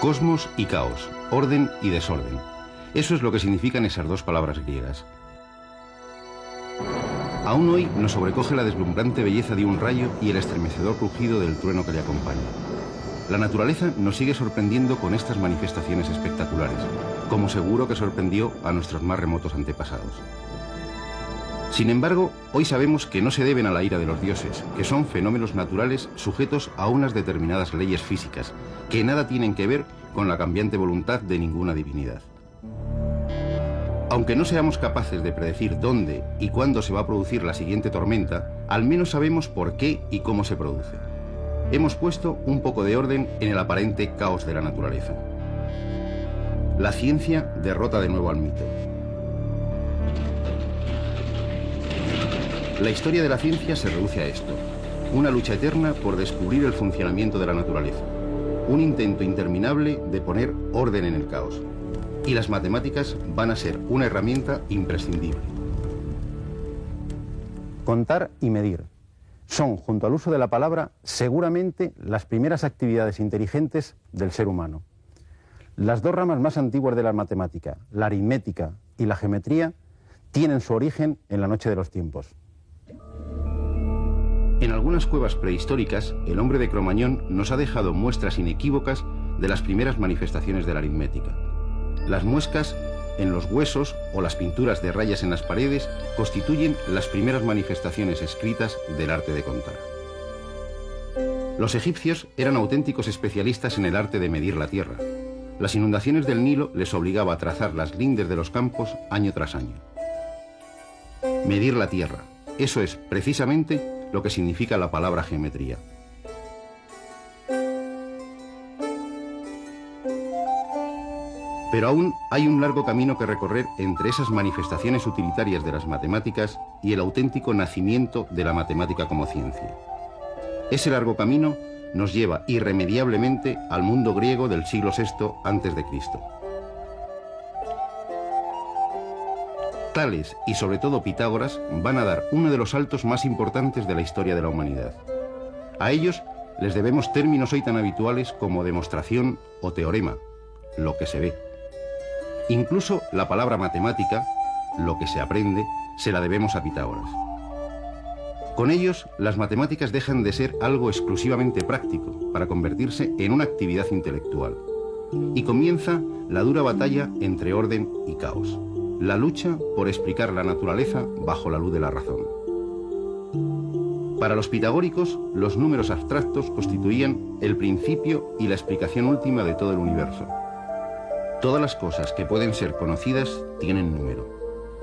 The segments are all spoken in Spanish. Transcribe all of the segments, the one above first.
Cosmos y caos, orden y desorden. Eso es lo que significan esas dos palabras griegas. Aún hoy nos sobrecoge la deslumbrante belleza de un rayo y el estremecedor rugido del trueno que le acompaña. La naturaleza nos sigue sorprendiendo con estas manifestaciones espectaculares, como seguro que sorprendió a nuestros más remotos antepasados. Sin embargo, hoy sabemos que no se deben a la ira de los dioses, que son fenómenos naturales sujetos a unas determinadas leyes físicas, que nada tienen que ver con la cambiante voluntad de ninguna divinidad. Aunque no seamos capaces de predecir dónde y cuándo se va a producir la siguiente tormenta, al menos sabemos por qué y cómo se produce. Hemos puesto un poco de orden en el aparente caos de la naturaleza. La ciencia derrota de nuevo al mito. La historia de la ciencia se reduce a esto: una lucha eterna por descubrir el funcionamiento de la naturaleza, un intento interminable de poner orden en el caos. Y las matemáticas van a ser una herramienta imprescindible. Contar y medir son, junto al uso de la palabra, seguramente las primeras actividades inteligentes del ser humano. Las dos ramas más antiguas de la matemática, la aritmética y la geometría, tienen su origen en la noche de los tiempos. En algunas cuevas prehistóricas, el hombre de Cromañón nos ha dejado muestras inequívocas de las primeras manifestaciones de la aritmética. Las muescas en los huesos o las pinturas de rayas en las paredes constituyen las primeras manifestaciones escritas del arte de contar. Los egipcios eran auténticos especialistas en el arte de medir la tierra. Las inundaciones del Nilo les obligaba a trazar las lindes de los campos año tras año. Medir la tierra, eso es precisamente lo que significa la palabra geometría. Pero aún hay un largo camino que recorrer entre esas manifestaciones utilitarias de las matemáticas y el auténtico nacimiento de la matemática como ciencia. Ese largo camino nos lleva irremediablemente al mundo griego del siglo VI a.C. Tales y sobre todo Pitágoras van a dar uno de los saltos más importantes de la historia de la humanidad. A ellos les debemos términos hoy tan habituales como demostración o teorema, lo que se ve. Incluso la palabra matemática, lo que se aprende, se la debemos a Pitágoras. Con ellos, las matemáticas dejan de ser algo exclusivamente práctico para convertirse en una actividad intelectual. Y comienza la dura batalla entre orden y caos, la lucha por explicar la naturaleza bajo la luz de la razón. Para los pitagóricos, los números abstractos constituían el principio y la explicación última de todo el universo. Todas las cosas que pueden ser conocidas tienen número,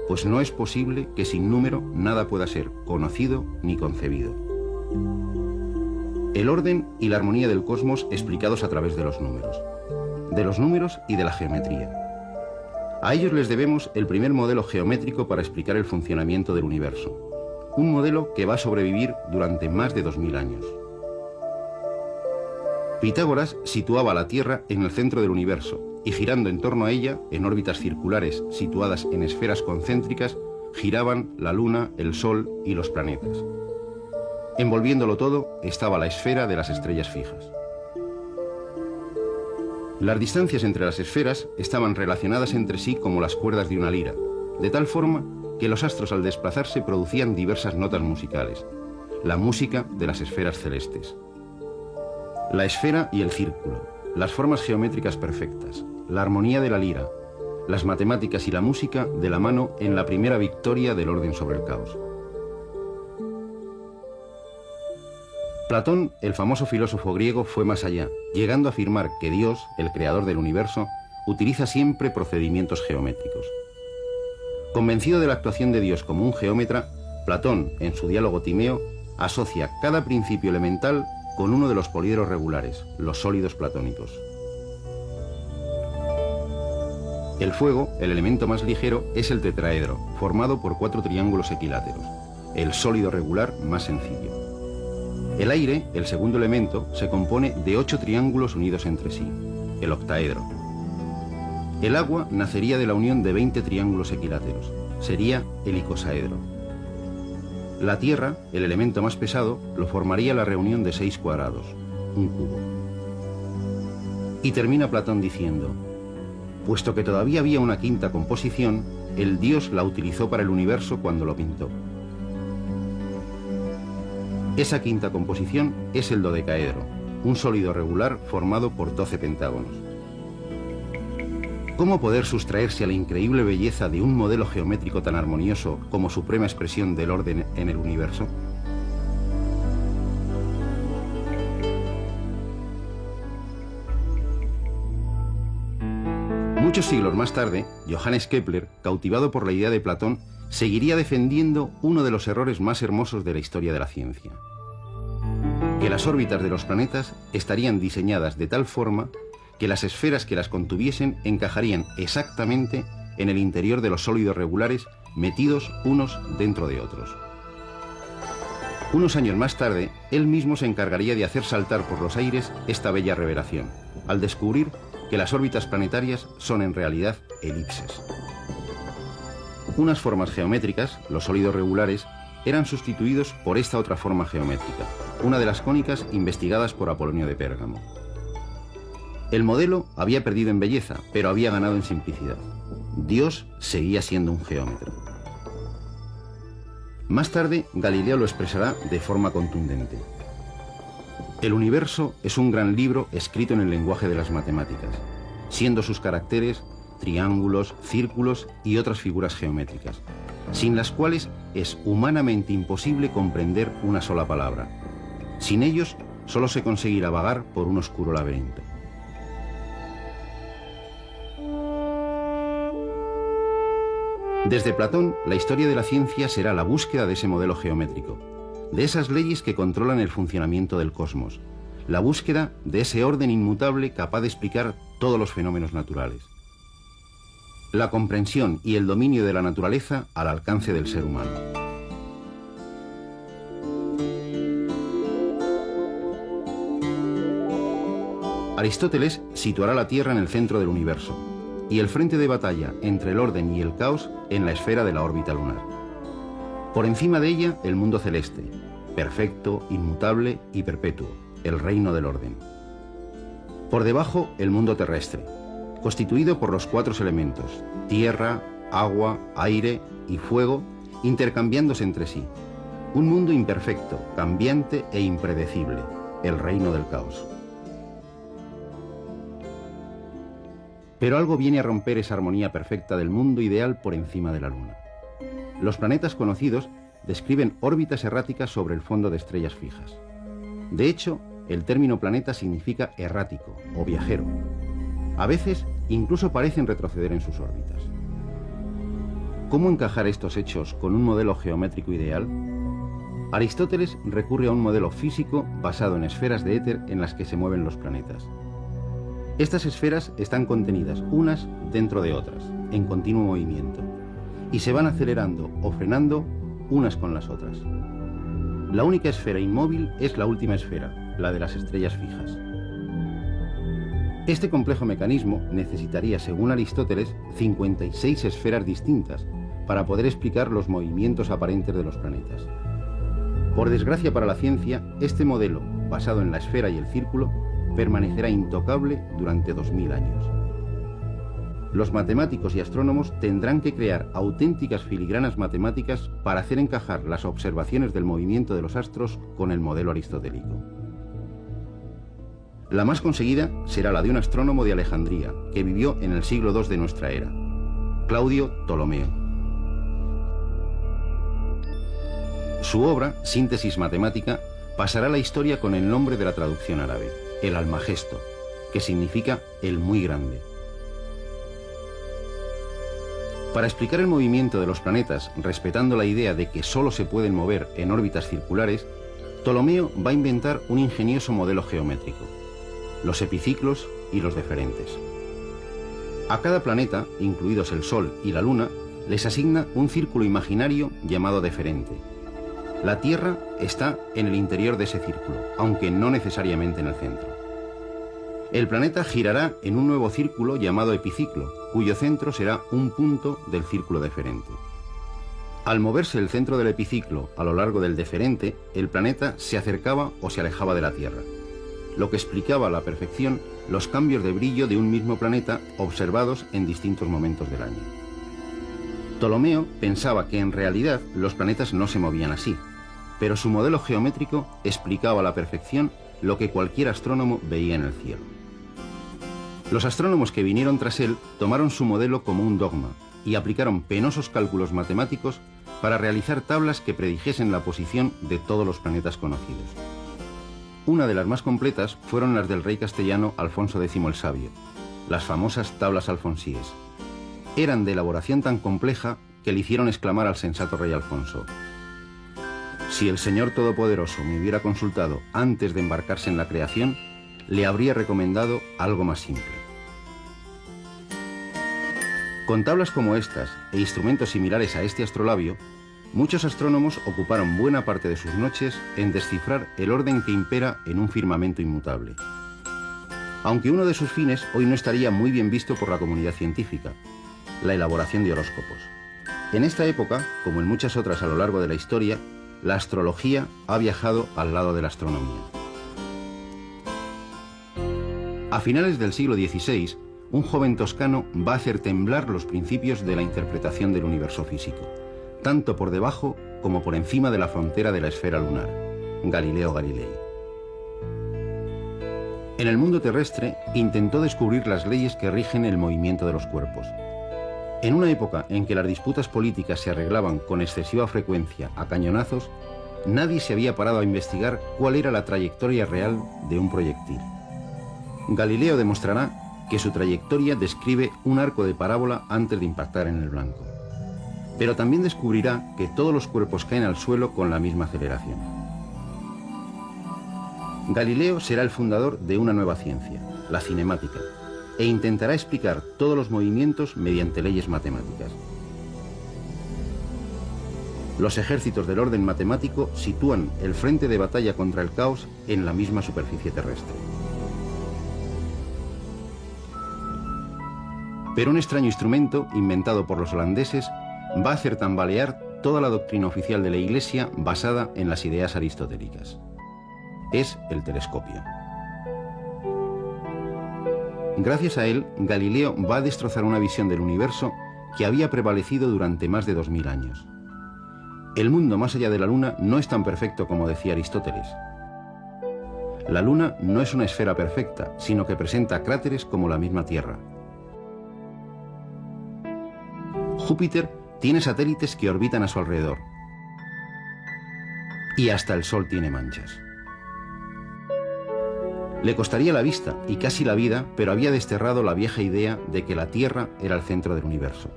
pues no es posible que sin número nada pueda ser conocido ni concebido. El orden y la armonía del cosmos explicados a través de los números y de la geometría. A ellos les debemos el primer modelo geométrico para explicar el funcionamiento del universo, un modelo que va a sobrevivir durante más de 2000 años. Pitágoras situaba la Tierra en el centro del universo y girando en torno a ella, en órbitas circulares situadas en esferas concéntricas, giraban la Luna, el Sol y los planetas. Envolviéndolo todo estaba la esfera de las estrellas fijas. Las distancias entre las esferas estaban relacionadas entre sí como las cuerdas de una lira, de tal forma que los astros al desplazarse producían diversas notas musicales, la música de las esferas celestes. La esfera y el círculo, las formas geométricas perfectas, la armonía de la lira, las matemáticas y la música de la mano en la primera victoria del orden sobre el caos. Platón, el famoso filósofo griego, fue más allá, llegando a afirmar que Dios, el creador del universo, utiliza siempre procedimientos geométricos. Convencido de la actuación de Dios como un geómetra, Platón, en su diálogo Timeo, asocia cada principio elemental con uno de los poliedros regulares, los sólidos platónicos. El fuego, el elemento más ligero, es el tetraedro, formado por 4 triángulos equiláteros, el sólido regular más sencillo. El aire, el segundo elemento, se compone de 8 triángulos unidos entre sí, el octaedro. El agua nacería de la unión de 20 triángulos equiláteros, sería el icosaedro. La tierra, el elemento más pesado, lo formaría la reunión de 6 cuadrados, un cubo. Y termina Platón diciendo: puesto que todavía había una quinta composición, el dios la utilizó para el universo cuando lo pintó. Esa quinta composición es el dodecaedro, un sólido regular formado por 12 pentágonos. ¿Cómo poder sustraerse a la increíble belleza de un modelo geométrico tan armonioso como suprema expresión del orden en el universo? Muchos siglos más tarde, Johannes Kepler, cautivado por la idea de Platón, seguiría defendiendo uno de los errores más hermosos de la historia de la ciencia: que las órbitas de los planetas estarían diseñadas de tal forma que las esferas que las contuviesen encajarían exactamente en el interior de los sólidos regulares, metidos unos dentro de otros. Unos años más tarde, él mismo se encargaría de hacer saltar por los aires esta bella revelación, al descubrir que las órbitas planetarias son en realidad elipses. Unas formas geométricas, los sólidos regulares, eran sustituidos por esta otra forma geométrica, una de las cónicas investigadas por Apolonio de Pérgamo. El modelo había perdido en belleza, pero había ganado en simplicidad. Dios seguía siendo un geómetra. Más tarde, Galileo lo expresará de forma contundente. El universo es un gran libro escrito en el lenguaje de las matemáticas, siendo sus caracteres triángulos, círculos y otras figuras geométricas, sin las cuales es humanamente imposible comprender una sola palabra. Sin ellos, solo se conseguirá vagar por un oscuro laberinto. Desde Platón, la historia de la ciencia será la búsqueda de ese modelo geométrico, de esas leyes que controlan el funcionamiento del cosmos, la búsqueda de ese orden inmutable capaz de explicar todos los fenómenos naturales. La comprensión y el dominio de la naturaleza al alcance del ser humano. Aristóteles situará la Tierra en el centro del universo y el frente de batalla entre el orden y el caos en la esfera de la órbita lunar. Por encima de ella, el mundo celeste, perfecto, inmutable y perpetuo, el reino del orden. Por debajo, el mundo terrestre, constituido por los 4 elementos, tierra, agua, aire y fuego, intercambiándose entre sí. Un mundo imperfecto, cambiante e impredecible, el reino del caos. Pero algo viene a romper esa armonía perfecta del mundo ideal por encima de la Luna. Los planetas conocidos describen órbitas erráticas sobre el fondo de estrellas fijas. De hecho, el término planeta significa errático o viajero. A veces, incluso parecen retroceder en sus órbitas. ¿Cómo encajar estos hechos con un modelo geométrico ideal? Aristóteles recurre a un modelo físico basado en esferas de éter en las que se mueven los planetas. Estas esferas están contenidas unas dentro de otras, en continuo movimiento, y se van acelerando o frenando unas con las otras. La única esfera inmóvil es la última esfera, la de las estrellas fijas. Este complejo mecanismo necesitaría, según Aristóteles, 56 esferas distintas para poder explicar los movimientos aparentes de los planetas. Por desgracia para la ciencia, este modelo, basado en la esfera y el círculo, permanecerá intocable durante 2000 años. Los matemáticos y astrónomos tendrán que crear auténticas filigranas matemáticas para hacer encajar las observaciones del movimiento de los astros con el modelo aristotélico. La más conseguida será la de un astrónomo de Alejandría, que vivió en el siglo II de nuestra era, Claudio Ptolomeo. Su obra, Síntesis Matemática, pasará a la historia con el nombre de la traducción árabe, el Almagesto, que significa el muy grande. Para explicar el movimiento de los planetas respetando la idea de que solo se pueden mover en órbitas circulares, Ptolomeo va a inventar un ingenioso modelo geométrico, los epiciclos y los deferentes. A cada planeta, incluidos el Sol y la Luna, les asigna un círculo imaginario llamado deferente. La Tierra está en el interior de ese círculo, aunque no necesariamente en el centro. El planeta girará en un nuevo círculo llamado epiciclo, cuyo centro será un punto del círculo deferente. Al moverse el centro del epiciclo a lo largo del deferente, el planeta se acercaba o se alejaba de la Tierra, lo que explicaba a la perfección los cambios de brillo de un mismo planeta observados en distintos momentos del año. Ptolomeo pensaba que en realidad los planetas no se movían así, pero su modelo geométrico explicaba a la perfección lo que cualquier astrónomo veía en el cielo. Los astrónomos que vinieron tras él tomaron su modelo como un dogma y aplicaron penosos cálculos matemáticos para realizar tablas que predijesen la posición de todos los planetas conocidos. Una de las más completas fueron las del rey castellano Alfonso X el Sabio, las famosas tablas alfonsíes. Eran de elaboración tan compleja que le hicieron exclamar al sensato rey Alfonso: «Si el Señor Todopoderoso me hubiera consultado antes de embarcarse en la creación, le habría recomendado algo más simple». Con tablas como estas e instrumentos similares a este astrolabio, muchos astrónomos ocuparon buena parte de sus noches en descifrar el orden que impera en un firmamento inmutable. Aunque uno de sus fines hoy no estaría muy bien visto por la comunidad científica: la elaboración de horóscopos. En esta época, como en muchas otras a lo largo de la historia, la astrología ha viajado al lado de la astronomía. A finales del siglo XVI, un joven toscano va a hacer temblar los principios de la interpretación del universo físico, tanto por debajo como por encima de la frontera de la esfera lunar: Galileo Galilei. En el mundo terrestre intentó descubrir las leyes que rigen el movimiento de los cuerpos. En una época en que las disputas políticas se arreglaban con excesiva frecuencia a cañonazos, nadie se había parado a investigar cuál era la trayectoria real de un proyectil. Galileo demostrará que su trayectoria describe un arco de parábola antes de impactar en el blanco. Pero también descubrirá que todos los cuerpos caen al suelo con la misma aceleración. Galileo será el fundador de una nueva ciencia, la cinemática, e intentará explicar todos los movimientos mediante leyes matemáticas. Los ejércitos del orden matemático sitúan el frente de batalla contra el caos en la misma superficie terrestre. Pero un extraño instrumento, inventado por los holandeses, va a hacer tambalear toda la doctrina oficial de la Iglesia basada en las ideas aristotélicas. Es el telescopio. Gracias a él, Galileo va a destrozar una visión del universo que había prevalecido durante más de 2000 años. El mundo más allá de la Luna no es tan perfecto como decía Aristóteles. La Luna no es una esfera perfecta, sino que presenta cráteres como la misma Tierra. Júpiter tiene satélites que orbitan a su alrededor. Y hasta el Sol tiene manchas. Le costaría la vista y casi la vida, pero había desterrado la vieja idea de que la Tierra era el centro del universo.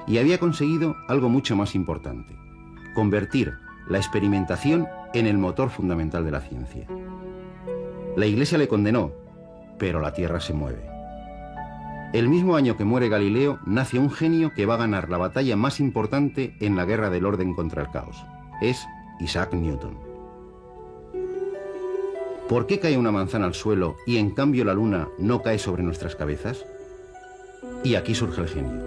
Y había conseguido algo mucho más importante: convertir la experimentación en el motor fundamental de la ciencia. La Iglesia le condenó, pero la Tierra se mueve. El mismo año que muere Galileo, nace un genio que va a ganar la batalla más importante en la guerra del orden contra el caos. Es Isaac Newton. ¿Por qué cae una manzana al suelo y en cambio la luna no cae sobre nuestras cabezas? Y aquí surge el genio.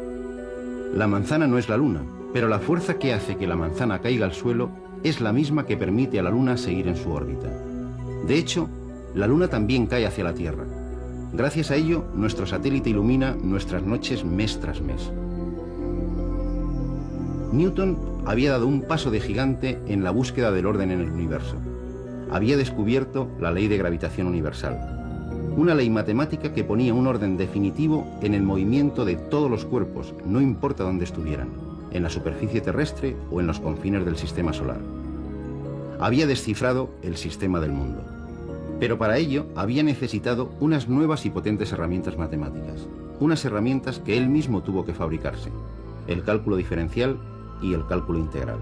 La manzana no es la luna, pero la fuerza que hace que la manzana caiga al suelo es la misma que permite a la luna seguir en su órbita. De hecho, la luna también cae hacia la Tierra. Gracias a ello, nuestro satélite ilumina nuestras noches mes tras mes. Newton había dado un paso de gigante en la búsqueda del orden en el universo. Había descubierto la ley de gravitación universal, una ley matemática que ponía un orden definitivo en el movimiento de todos los cuerpos, no importa dónde estuvieran, en la superficie terrestre o en los confines del sistema solar. Había descifrado el sistema del mundo. Pero para ello había necesitado unas nuevas y potentes herramientas matemáticas, unas herramientas que él mismo tuvo que fabricarse: el cálculo diferencial y el cálculo integral.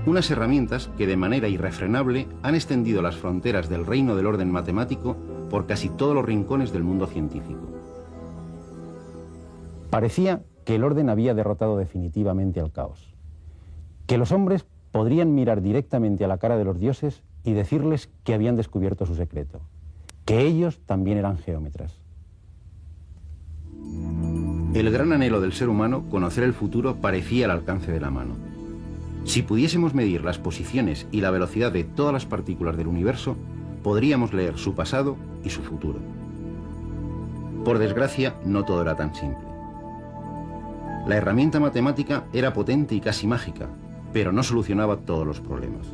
Unas herramientas que de manera irrefrenable han extendido las fronteras del reino del orden matemático por casi todos los rincones del mundo científico. Parecía que el orden había derrotado definitivamente al caos, que los hombres podrían mirar directamente a la cara de los dioses y decirles que habían descubierto su secreto, que ellos también eran geómetras. El gran anhelo del ser humano, conocer el futuro, parecía al alcance de la mano. Si pudiésemos medir las posiciones y la velocidad de todas las partículas del universo, podríamos leer su pasado y su futuro. Por desgracia, no todo era tan simple. La herramienta matemática era potente y casi mágica, pero no solucionaba todos los problemas.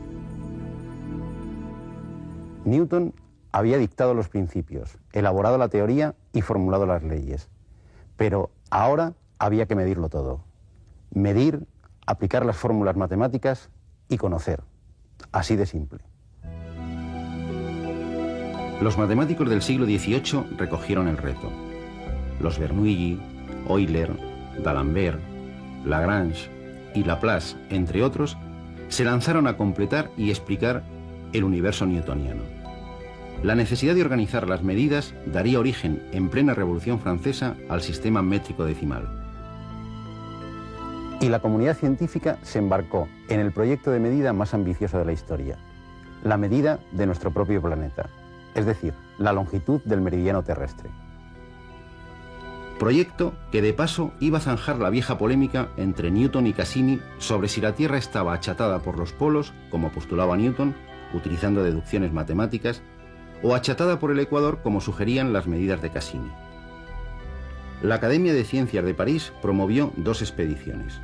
Newton había dictado los principios, elaborado la teoría y formulado las leyes. Pero ahora había que medirlo todo. Medir, aplicar las fórmulas matemáticas y conocer. Así de simple. Los matemáticos del siglo XVIII recogieron el reto. Los Bernoulli, Euler, D'Alembert, Lagrange y Laplace, entre otros, se lanzaron a completar y explicar el universo newtoniano. La necesidad de organizar las medidas daría origen, en plena Revolución Francesa, al sistema métrico decimal. Y la comunidad científica se embarcó en el proyecto de medida más ambicioso de la historia, la medida de nuestro propio planeta, es decir, la longitud del meridiano terrestre. Proyecto que de paso iba a zanjar la vieja polémica entre Newton y Cassini sobre si la Tierra estaba achatada por los polos, como postulaba Newton, utilizando deducciones matemáticas, o achatada por el ecuador, como sugerían las medidas de Cassini. La Academia de Ciencias de París promovió dos expediciones,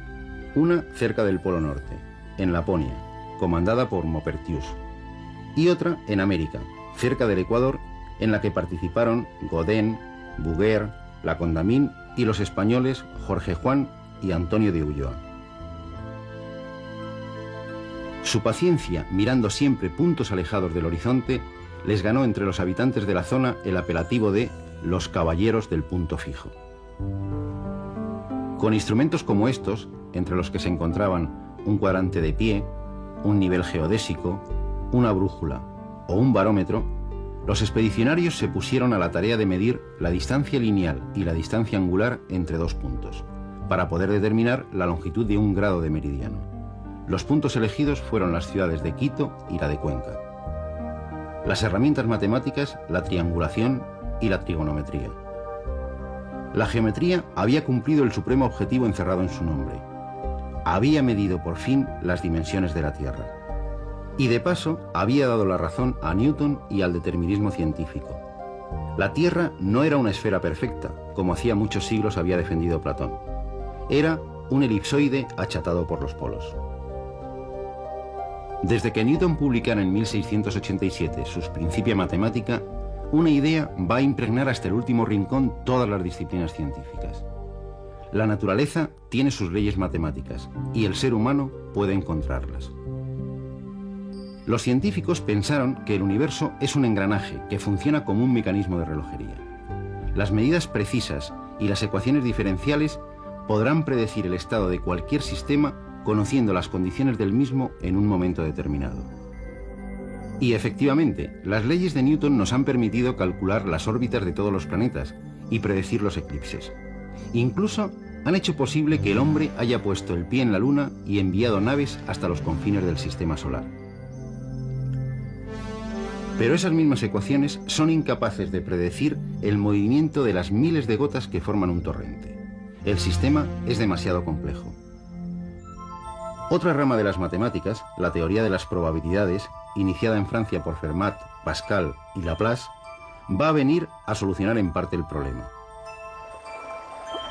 una cerca del Polo Norte, en Laponia, comandada por Maupertuis, y otra en América, cerca del Ecuador, en la que participaron Godin, Bouguer, La Condamine y los españoles Jorge Juan y Antonio de Ulloa. Su paciencia, mirando siempre puntos alejados del horizonte, les ganó entre los habitantes de la zona el apelativo de los caballeros del punto fijo. Con instrumentos como estos, entre los que se encontraban un cuadrante de pie, un nivel geodésico, una brújula o un barómetro, los expedicionarios se pusieron a la tarea de medir la distancia lineal y la distancia angular entre dos puntos, para poder determinar la longitud de un grado de meridiano. Los puntos elegidos fueron las ciudades de Quito y la de Cuenca. Las herramientas matemáticas, la triangulación y la trigonometría. La geometría había cumplido el supremo objetivo encerrado en su nombre. Había medido por fin las dimensiones de la Tierra. Y de paso había dado la razón a Newton y al determinismo científico. La Tierra no era una esfera perfecta, como hacía muchos siglos había defendido Platón. Era un elipsoide achatado por los polos. Desde que Newton publicara en 1687 sus Principia Mathematica, una idea va a impregnar hasta el último rincón todas las disciplinas científicas. La naturaleza tiene sus leyes matemáticas y el ser humano puede encontrarlas. Los científicos pensaron que el universo es un engranaje que funciona como un mecanismo de relojería. Las medidas precisas y las ecuaciones diferenciales podrán predecir el estado de cualquier sistema conociendo las condiciones del mismo en un momento determinado. Y efectivamente, las leyes de Newton nos han permitido calcular las órbitas de todos los planetas y predecir los eclipses. Incluso han hecho posible que el hombre haya puesto el pie en la Luna y enviado naves hasta los confines del sistema solar. Pero esas mismas ecuaciones son incapaces de predecir el movimiento de las miles de gotas que forman un torrente. El sistema es demasiado complejo. Otra rama de las matemáticas, la teoría de las probabilidades, iniciada en Francia por Fermat, Pascal y Laplace, va a venir a solucionar en parte el problema.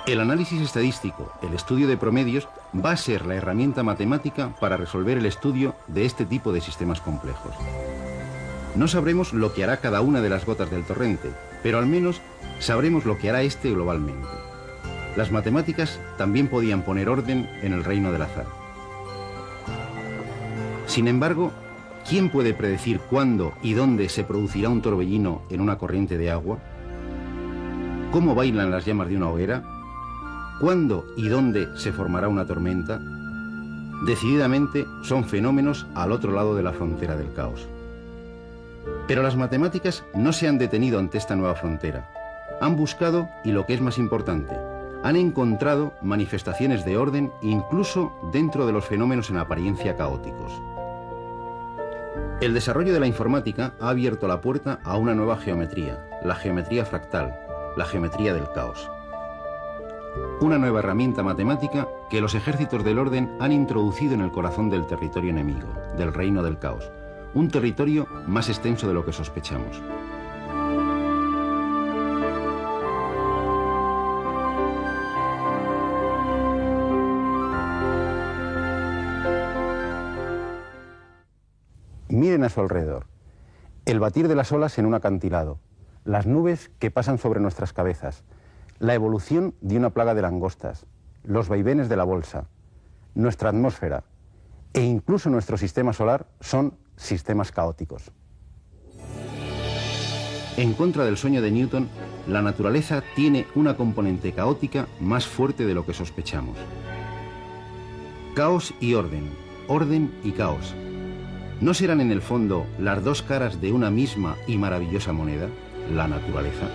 El análisis estadístico, el estudio de promedios, va a ser la herramienta matemática para resolver el estudio de este tipo de sistemas complejos. No sabremos lo que hará cada una de las gotas del torrente, pero al menos sabremos lo que hará este globalmente. Las matemáticas también podían poner orden en el reino del azar. Sin embargo, ¿quién puede predecir cuándo y dónde se producirá un torbellino en una corriente de agua? ¿Cómo bailan las llamas de una hoguera? ¿Cuándo y dónde se formará una tormenta? Decididamente son fenómenos al otro lado de la frontera del caos. Pero las matemáticas no se han detenido ante esta nueva frontera. Han buscado, y lo que es más importante, han encontrado manifestaciones de orden incluso dentro de los fenómenos en apariencia caóticos. El desarrollo de la informática ha abierto la puerta a una nueva geometría, la geometría fractal, la geometría del caos. Una nueva herramienta matemática que los ejércitos del orden han introducido en el corazón del territorio enemigo, del reino del caos, un territorio más extenso de lo que sospechamos. a su alrededor. El batir de las olas en un acantilado, las nubes que pasan sobre nuestras cabezas, la evolución de una plaga de langostas, los vaivenes de la bolsa, nuestra atmósfera e incluso nuestro sistema solar son sistemas caóticos. En contra del sueño de Newton, la naturaleza tiene una componente caótica más fuerte de lo que sospechamos. Caos y orden, orden y caos. ¿No serán en el fondo las dos caras de una misma y maravillosa moneda, la naturaleza?